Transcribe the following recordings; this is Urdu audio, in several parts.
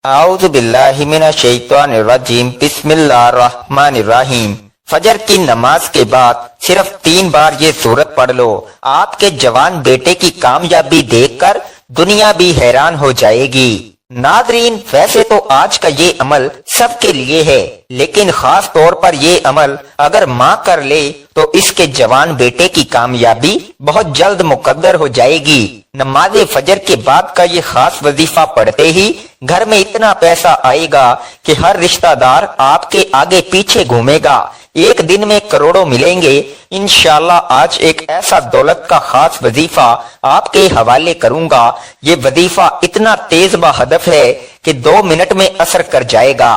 اعوذ باللہ من الشیطان الرجیم بسم اللہ الرحمن الرحیم۔ فجر کی نماز کے بعد صرف 3 بار یہ سورت پڑھ لو، آپ کے جوان بیٹے کی کامیابی دیکھ کر دنیا بھی حیران ہو جائے گی۔ ناظرین، ویسے تو آج کا یہ عمل سب کے لیے ہے، لیکن خاص طور پر یہ عمل اگر ماں کر لے تو اس کے جوان بیٹے کی کامیابی بہت جلد مقدر ہو جائے گی۔ نماز فجر کے بعد کا یہ خاص وظیفہ پڑھتے ہی گھر میں اتنا پیسہ آئے گا کہ ہر رشتہ دار آپ کے آگے پیچھے گھومے گا، ایک دن میں کروڑوں ملیں گے۔ انشاءاللہ آج ایک ایسا دولت کا خاص وظیفہ آپ کے حوالے کروں گا۔ یہ وظیفہ اتنا تیز با ہدف ہے کہ 2 منٹ میں اثر کر جائے گا۔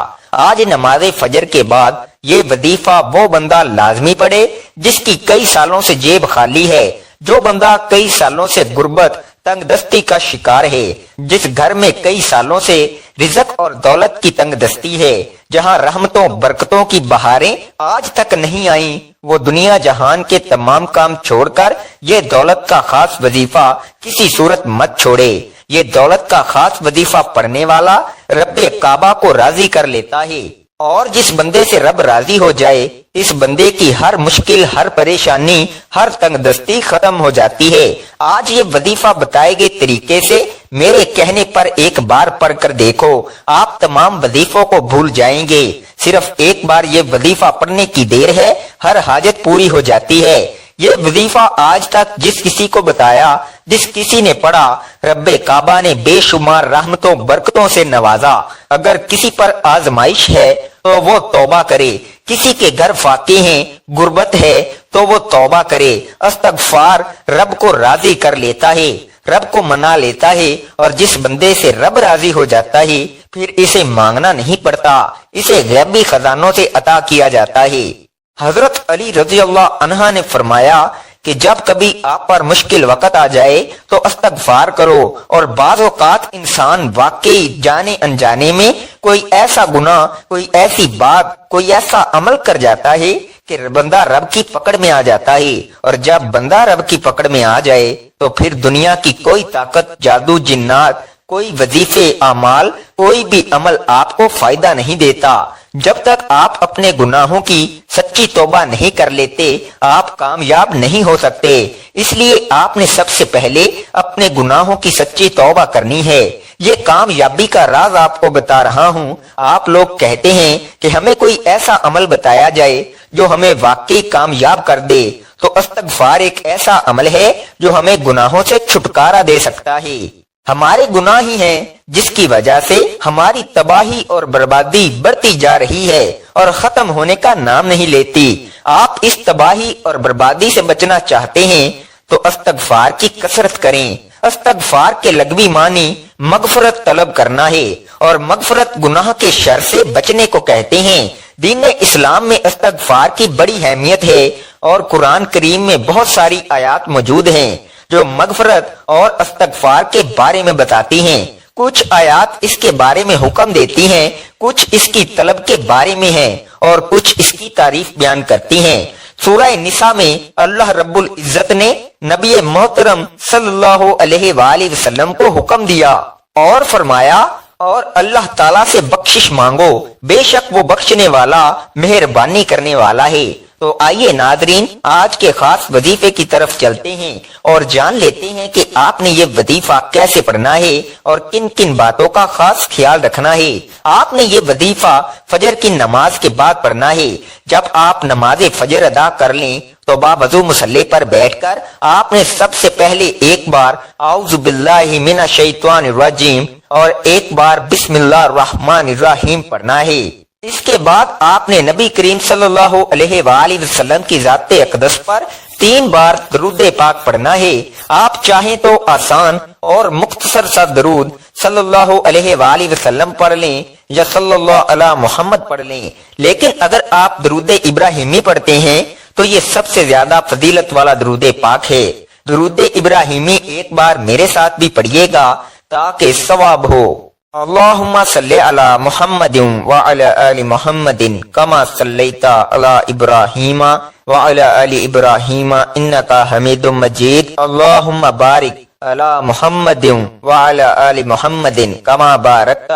آج نماز فجر کے بعد یہ وظیفہ وہ بندہ لازمی پڑھے جس کی کئی سالوں سے جیب خالی ہے، جو بندہ کئی سالوں سے غربت تنگ دستی کا شکار ہے، جس گھر میں کئی سالوں سے رزق اور دولت کی تنگ دستی ہے، جہاں رحمتوں برکتوں کی بہاریں آج تک نہیں آئیں، وہ دنیا جہان کے تمام کام چھوڑ کر یہ دولت کا خاص وظیفہ کسی صورت مت چھوڑے۔ یہ دولت کا خاص وظیفہ پڑھنے والا رب کعبہ کو راضی کر لیتا ہے، اور جس بندے سے رب راضی ہو جائے اس بندے کی ہر مشکل، ہر پریشانی، ہر تنگ دستی ختم ہو جاتی ہے۔ آج یہ وظیفہ بتائے گئے طریقے سے میرے کہنے پر ایک بار پڑھ کر دیکھو، آپ تمام وظیفوں کو بھول جائیں گے۔ صرف ایک بار یہ وظیفہ پڑھنے کی دیر ہے، ہر حاجت پوری ہو جاتی ہے۔ یہ وظیفہ آج تک جس کسی کو بتایا، جس کسی نے پڑھا، رب کعبہ نے بے شمار رحمتوں برکتوں سے نوازا۔ اگر کسی پر آزمائش ہے تو وہ توبہ کرے، کسی کے گھر فاقے ہیں، غربت ہے تو وہ توبہ کرے، استغفار رب کو راضی کر لیتا ہے، رب کو منا لیتا ہے، اور جس بندے سے رب راضی ہو جاتا ہے پھر اسے مانگنا نہیں پڑتا، اسے غیبی خزانوں سے عطا کیا جاتا ہے۔ حضرت علی رضی اللہ عنہ نے فرمایا کہ جب کبھی آپ پر مشکل وقت آ جائے تو استغفار کرو، اور بعض اوقات انسان واقعی جانے انجانے میں کوئی ایسا گناہ، کوئی ایسی بات، کوئی ایسا عمل کر جاتا ہے کہ بندہ رب کی پکڑ میں آ جاتا ہے، اور جب بندہ رب کی پکڑ میں آ جائے تو پھر دنیا کی کوئی طاقت، جادو، جنات، کوئی وظیفے، اعمال، کوئی بھی عمل آپ کو فائدہ نہیں دیتا۔ جب تک آپ اپنے گناہوں کی سچی توبہ نہیں کر لیتے آپ کامیاب نہیں ہو سکتے۔ اس لیے آپ نے سب سے پہلے اپنے گناہوں کی سچی توبہ کرنی ہے۔ یہ کامیابی کا راز آپ کو بتا رہا ہوں۔ آپ لوگ کہتے ہیں کہ ہمیں کوئی ایسا عمل بتایا جائے جو ہمیں واقعی کامیاب کر دے، تو استغفار ایک ایسا عمل ہے جو ہمیں گناہوں سے چھٹکارا دے سکتا ہے۔ ہمارے گناہ ہی ہیں جس کی وجہ سے ہماری تباہی اور بربادی بڑھتی جا رہی ہے اور ختم ہونے کا نام نہیں لیتی۔ آپ اس تباہی اور بربادی سے بچنا چاہتے ہیں تو استغفار کی کثرت کریں۔ استغفار کے لغوی معنی مغفرت طلب کرنا ہے، اور مغفرت گناہ کے شر سے بچنے کو کہتے ہیں۔ دین اسلام میں استغفار کی بڑی اہمیت ہے، اور قرآن کریم میں بہت ساری آیات موجود ہیں جو مغفرت اور استغفار کے بارے میں بتاتی ہیں۔ کچھ آیات اس کے بارے میں حکم دیتی ہیں، کچھ اس کی طلب کے بارے میں ہیں، اور کچھ اس کی تعریف بیان کرتی ہیں۔ سورہ نساء میں اللہ رب العزت نے نبی محترم صلی اللہ علیہ وآلہ وسلم کو حکم دیا اور فرمایا، اور اللہ تعالیٰ سے بخشش مانگو، بے شک وہ بخشنے والا، مہربانی کرنے والا ہے۔ تو آئیے ناظرین، آج کے خاص وظیفے کی طرف چلتے ہیں اور جان لیتے ہیں کہ آپ نے یہ وظیفہ کیسے پڑھنا ہے اور کن کن باتوں کا خاص خیال رکھنا ہے۔ آپ نے یہ وظیفہ فجر کی نماز کے بعد پڑھنا ہے۔ جب آپ نماز فجر ادا کر لیں تو باوضو مصلی پر بیٹھ کر آپ نے سب سے پہلے ایک بار اعوذ باللہ من الشیطان الرجیم اور ایک بار بسم اللہ الرحمن الرحیم پڑھنا ہے۔ اس کے بعد آپ نے نبی کریم صلی اللہ علیہ وآلہ وسلم کی ذات اقدس پر 3 بار درود پاک پڑھنا ہے۔ آپ چاہیں تو آسان اور مختصر سا درود صلی اللہ علیہ وآلہ وسلم پڑھ لیں یا صلی اللہ علی محمد پڑھ لیں، لیکن اگر آپ درود ابراہیمی پڑھتے ہیں تو یہ سب سے زیادہ فضیلت والا درود پاک ہے۔ درود ابراہیمی ایک بار میرے ساتھ بھی پڑھیے گا تاکہ ثواب ہو۔ اللہم صلی علی محمد وعلی آل محمد کما صلیت علی ابراہیم وعلی آل ابراہیم انکا حمید مجید۔ اللہم بارک علی محمد وعلی آل محمد کما بارکت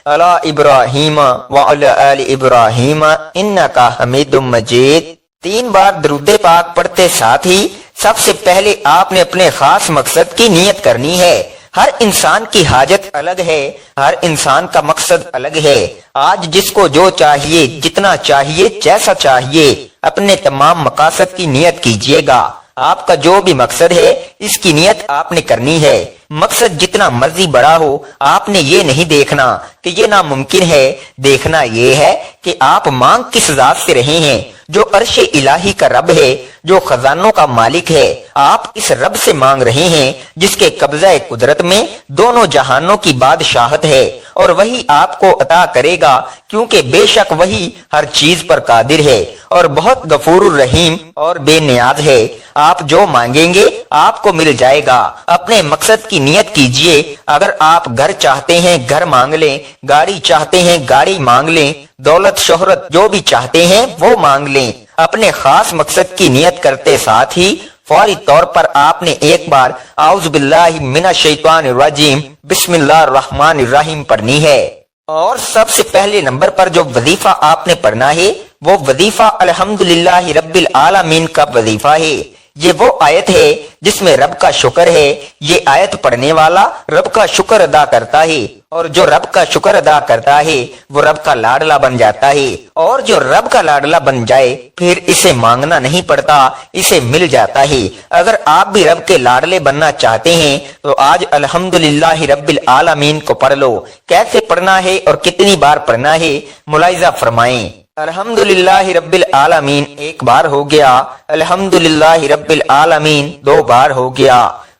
علی ابراہیم وعلی آل ابراہیم انک حمید مجید۔ 3 بار درود پاک پڑھتے ساتھ ہی سب سے پہلے آپ نے اپنے خاص مقصد کی نیت کرنی ہے۔ ہر انسان کی حاجت الگ ہے، ہر انسان کا مقصد الگ ہے۔ آج جس کو جو چاہیے، جتنا چاہیے، جیسا چاہیے، اپنے تمام مقاصد کی نیت کیجئے گا۔ آپ کا جو بھی مقصد ہے اس کی نیت آپ نے کرنی ہے۔ مقصد جتنا مرضی بڑا ہو، آپ نے یہ نہیں دیکھنا کہ یہ ناممکن ہے، دیکھنا یہ ہے کہ آپ مانگ کس ذات سے رہے ہیں، جو عرش الہی کا رب ہے، جو خزانوں کا مالک ہے۔ آپ اس رب سے مانگ رہے ہیں جس کے قبضہ قدرت میں دونوں جہانوں کی بادشاہت ہے، اور وہی آپ کو عطا کرے گا، کیونکہ بے شک وہی ہر چیز پر قادر ہے اور بہت غفور الرحیم اور بے نیاز ہے۔ آپ جو مانگیں گے آپ کو مل جائے گا۔ اپنے مقصد کی نیت کیجئے۔ اگر آپ گھر چاہتے ہیں گھر مانگ لیں، گاڑی چاہتے ہیں گاڑی مانگ لیں، دولت شہرت جو بھی چاہتے ہیں وہ مانگ لیں۔ اپنے خاص مقصد کی نیت کرتے ساتھ ہی فوری طور پر آپ نے ایک بار اعوذ باللہ من الشیطان الرجیم بسم اللہ الرحمن الرحیم پڑھنی ہے۔ اور سب سے پہلے نمبر پر جو وظیفہ آپ نے پڑھنا ہے وہ وظیفہ الحمدللہ رب العالمین کا وظیفہ ہے۔ یہ وہ آیت ہے جس میں رب کا شکر ہے۔ یہ آیت پڑھنے والا رب کا شکر ادا کرتا ہے، اور جو رب کا شکر ادا کرتا ہے وہ رب کا لاڈلا بن جاتا ہے، اور جو رب کا لاڈلا بن جائے پھر اسے مانگنا نہیں پڑتا، اسے مل جاتا ہے۔ اگر آپ بھی رب کے لاڈلے بننا چاہتے ہیں تو آج الحمدللہ رب العالمین کو پڑھ لو۔ کیسے پڑھنا ہے اور کتنی بار پڑھنا ہے ملاحظہ فرمائیں۔ الحمدللہ رب العالمین 1 بار ہو گیا، الحمدللہ رب العالمین 2 بار ہو گیا،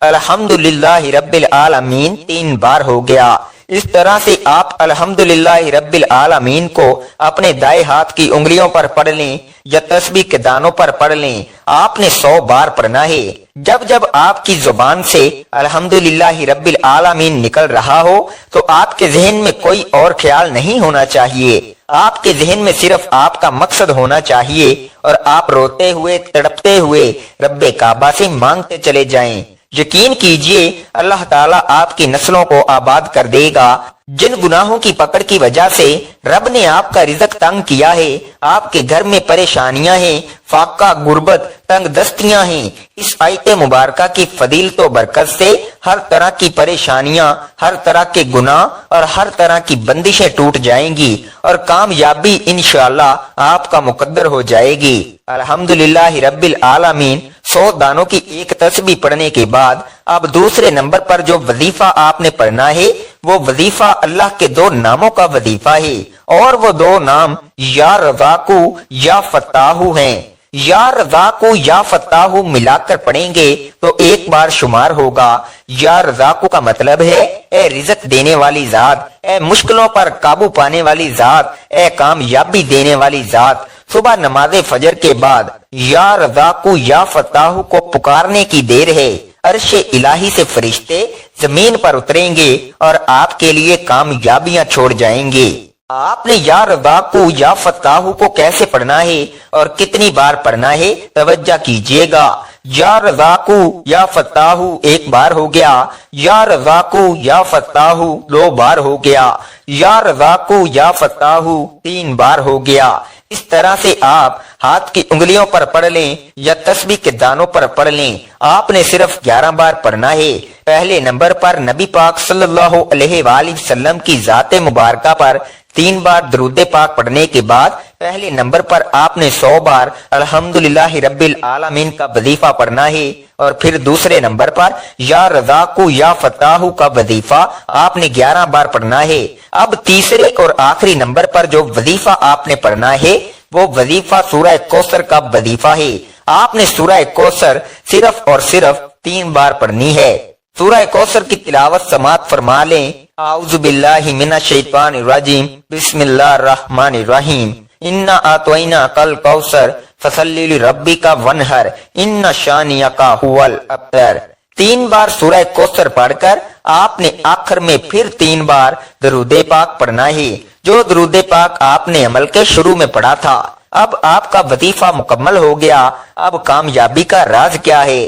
الحمدللہ رب العالمین 3 بار ہو گیا۔ اس طرح سے آپ الحمدللہ رب العالمین کو اپنے دائیں ہاتھ کی انگلیوں پر پڑھ لیں یا تسبیح کے دانوں پر پڑھ لیں۔ آپ نے 100 بار پڑھنا ہے۔ جب جب آپ کی زبان سے الحمدللہ رب العالمین نکل رہا ہو تو آپ کے ذہن میں کوئی اور خیال نہیں ہونا چاہیے۔ آپ کے ذہن میں صرف آپ کا مقصد ہونا چاہیے، اور آپ روتے ہوئے تڑپتے ہوئے رب کعبہ سے مانگتے چلے جائیں۔ یقین کیجئے اللہ تعالیٰ آپ کی نسلوں کو آباد کر دے گا۔ جن گناہوں کی پکڑ کی وجہ سے رب نے آپ کا رزق تنگ کیا ہے، آپ کے گھر میں پریشانیاں ہیں، فاقہ، غربت، تنگ دستیاں ہیں، اس آیت مبارکہ کی فضیلت و برکت سے ہر طرح کی پریشانیاں، ہر طرح کے گناہ اور ہر طرح کی بندشیں ٹوٹ جائیں گی، اور کامیابی انشاءاللہ آپ کا مقدر ہو جائے گی۔ الحمدللہ رب العالمین 100 دانوں کی ایک تسبیح پڑھنے کے بعد اب دوسرے نمبر پر جو وظیفہ آپ نے پڑھنا ہے وہ وظیفہ اللہ کے 2 ناموں کا وظیفہ ہے، اور وہ 2 نام یا رزاقو یا فتاحو ہیں۔ یا رزاقو یا فتاحو ملا کر پڑھیں گے تو 1 بار شمار ہوگا۔ یا رزاقو کا مطلب ہے اے رزق دینے والی ذات، اے مشکلوں پر قابو پانے والی ذات، اے کامیابی دینے والی ذات۔ صبح نماز فجر کے بعد یا رزاقو یا فتاحو کو پکارنے کی دیر ہے۔ عرش الہی سے فرشتے زمین پر اتریں گے اور آپ کے لیے کامیابیاں چھوڑ جائیں گے۔ آپ نے یا رزاقو یا فتاحو کو کیسے پڑھنا ہے اور کتنی بار پڑھنا ہے توجہ کیجئے گا۔ یا رزاقو یا فتاحو 1 بار ہو گیا، یا رزاقو یا فتاحو 2 بار ہو گیا، یا رزاقو یا فتاحو 3 بار ہو گیا۔ اس طرح سے آپ ہاتھ کی انگلیوں پر پڑھ لیں یا تسبیح کے دانوں پر پڑھ لیں۔ آپ نے صرف 11 بار پڑھنا ہے۔ پہلے نمبر پر نبی پاک صلی اللہ علیہ وآلہ وسلم کی ذات مبارکہ پر 3 بار درود پاک پڑھنے کے بعد پہلے نمبر پر آپ نے 100 بار الحمدللہ رب العالمین کا وظیفہ پڑھنا ہے، اور پھر دوسرے نمبر پر یا رزاقو یا فتاحو کا وظیفہ آپ نے 11 بار پڑھنا ہے۔ اب تیسرے اور آخری نمبر پر جو وظیفہ آپ نے پڑھنا ہے وہ وظیفہ سورہ کوثر کا وظیفہ ہے۔ آپ نے سورہ کوثر صرف اور صرف 3 بار پڑھنی ہے۔ سورہ کوثر کی تلاوت سماعت فرما لیں۔ اعوذ باللہ من الشیطان الرجیم بسم اللہ الرحمن الرحیم انا اعطیناک الکوثر فصلی لربک وانحر ان شانئک ھو الابتر۔ 3 بار سورہ کوثر پڑھ کر آپ نے آخر میں پھر 3 بار درود پاک پڑھنا ہے، جو درود پاک آپ نے عمل کے شروع میں پڑھا تھا۔ اب آپ کا وظیفہ مکمل ہو گیا۔ اب کامیابی کا راز کیا ہے؟